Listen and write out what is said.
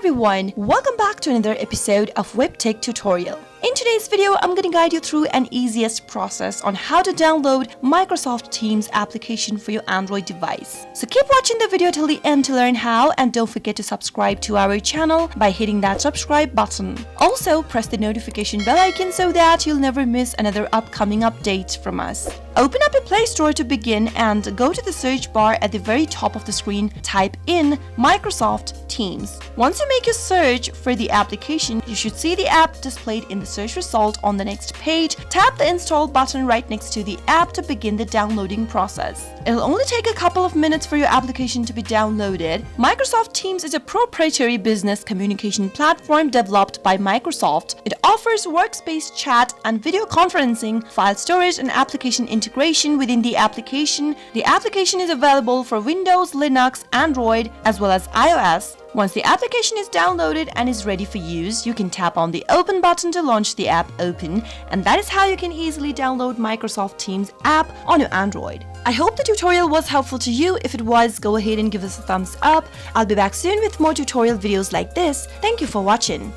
everyone, welcome back to another episode of Webtech Tutorial. In today's video, I'm going to guide you through an easiest process on how to download Microsoft Teams application for your Android device. So keep watching the video till the end to learn how, and don't forget to subscribe to our channel by hitting that subscribe button. Also, press the notification bell icon so that you'll never miss another upcoming update from us. Open up your Play Store to begin and go to the search bar at the very top of the screen. Type in Microsoft Teams. Once you make your search for the application, you should see the app displayed in the search result on the next page. Tap the install button right next to the app to begin the downloading process. It'll only take a couple of minutes for your application to be downloaded. Microsoft Teams is a proprietary business communication platform developed by Microsoft. It offers workspace chat and video conferencing, file storage, and application integration within the application. The application is available for Windows, Linux, Android, as well as iOS. Once the application is downloaded and is ready for use, you can tap on the Open button to launch the app open, and that is how you can easily download Microsoft Teams app on your Android. I hope the tutorial was helpful to you. If it was, go ahead and give us a thumbs up. I'll be back soon with more tutorial videos like this. Thank you for watching.